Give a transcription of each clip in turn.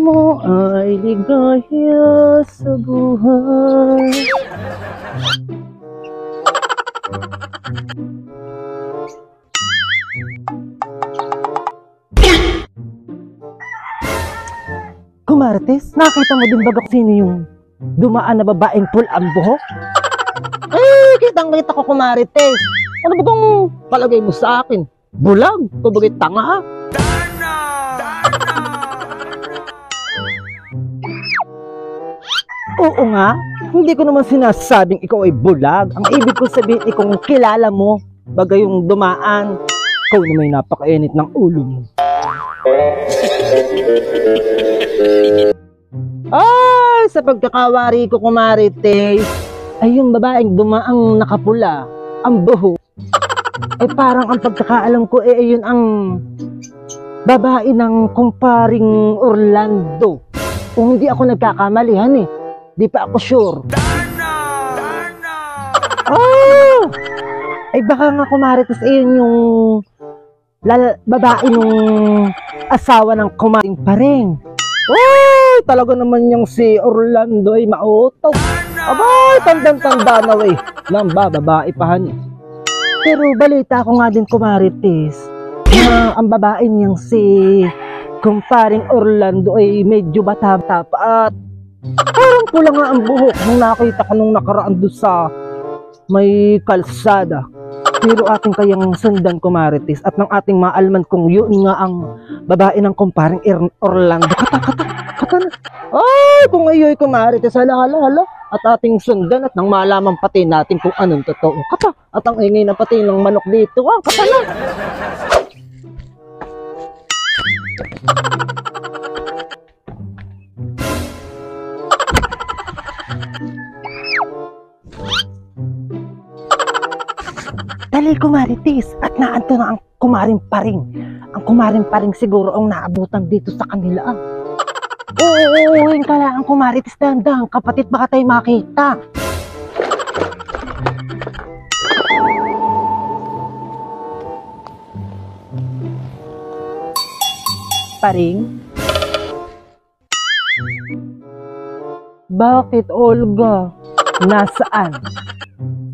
mo ay ligaya sa buhay. Kumarites, nakita mo din ba kung sino yung dumaan na babaeng pul ang buhok? Kitang-kita ko, Kumarites. Ano ba kung palagay mo sa akin? Bulag? Kubagay tanga, ha? Oo nga, hindi ko naman sinasabing ikaw ay bulag. Ang ibig ko sabihin ay kung kilala mo, bagay yung dumaan, ikaw na may napakainit ng ulo mo. Ay, sa pagkakawari ko, Kumarites, ay yung babaeng dumaang nakapula, ang buhok, ay parang ang pagkakaalam ko ay yun ang babae ng kumparing Orlando. Kung hindi ako nagkakamalihan di pa ako sure. Oh! Ay baka nga, Kumarites, ayun yung babae nung asawa ng kumaring Pareng. Oh! Talaga naman yung si Orlando ay mautok. Abay, tandang-tanda na ng babae pa han. Pero balita ko nga din, Kumarites, na ang babae niyang si kumparing Orlando ay medyo bata-bata pa at parang pula nga ang buhok nung nakita ko nung nakaraan doon sa may kalsada. Pero ating kayang sundan, Kumarites, at ng ating maalman kung yun nga ang babae ng kumparing Orlando. Kata na. Ay, kung ayoy, Kumarites, hala. At ating sundan at nang malaman pati natin kung anong totoo. Kata, at ang ingay na pati ng manok dito. Kata na. Dali, Kumarites, at naanto na ang kumaring Pareng. Ang kumaring Pareng siguro ang naabutan dito sa kanila. Oo, ka lang ang Kumarites, dandang kapatid, baka tayo makita. Pareng? Bakit, Olga? Nasaan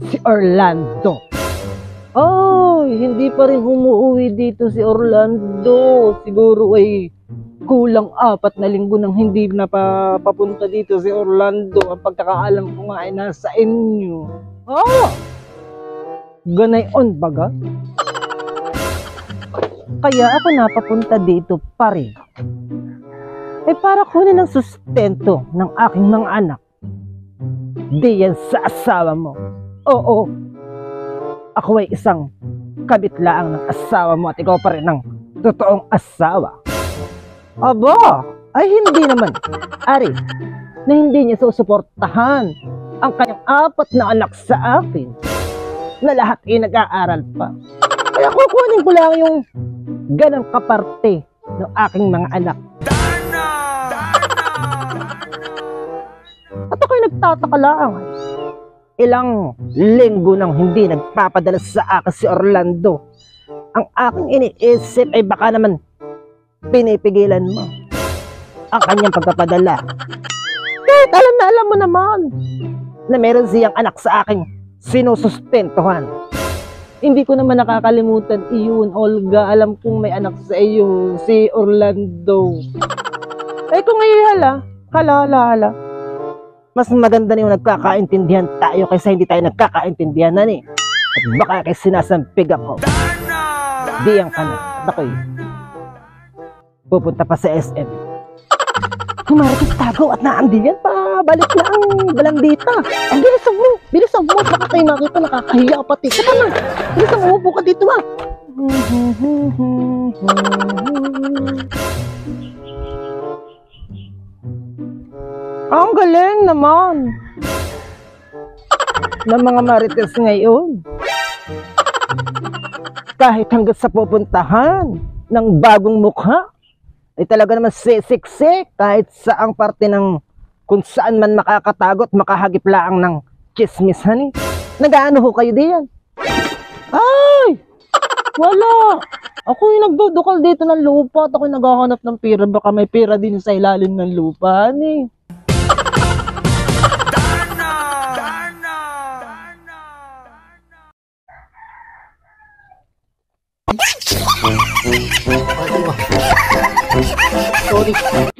si Orlando? Oh, hindi pa rin umuwi dito si Orlando. Siguro ay kulang 4 na linggo nang hindi na papunta dito si Orlando. Ang pagkakaalam ko nga ay nasa inyo. Oh! Ganay on baga? Kaya ako napapunta dito, pare. Para kunin ang sustento ng aking mga anak. Di yan sa asawa mo. Oo. Ako ay isang kabitlaang ng asawa mo at ikaw pa rin ng totoong asawa. Aba, ay hindi naman, Ari, na hindi niya susuportahan ang kanyang 4 na anak sa akin na lahat ay nag-aaral pa. Kaya kukunin ko lang yung ganang kaparte ng aking mga anak. At ako'y nagtataka lang. Ilang linggo nang hindi nagpapadala sa akin si Orlando. Ang aking iniisip ay baka naman pinipigilan mo ang kanyang pagpapadala. Kahit alam mo naman na meron siyang anak sa aking sinusustentuhan. Hindi ko naman nakakalimutan iyon, Olga. Alam kong may anak sa iyo, si Orlando. Kung ngayon hala. Mas maganda na yung nagkakaintindihan tayo kaysa hindi tayo nagkakaintindihan na ni. At baka kay sinasampig ako. Diyan ka na. At ako'y pupunta pa sa SM. Kumarites, tago at naandiyan pa. Balik na ang balandita. Ang bilisan mo. Baka tayo makita, nakakahiya pati. Kata na. Bilisan mo, upo ka dito Ang galing naman ng mga marites ngayon. Kahit hanggang sa pupuntahan ng bagong mukha, ay talaga naman siksik kahit saang parte ng kung saan man makakatagot, makahagip laang ng chismisan. Nag-aano ho kayo diyan? Ay! Wala! Ako yung nagdudukal dito ng lupa at ako yung naghahanap ng pera. Baka may pera din sa ilalim ng lupa, ani. Sorry.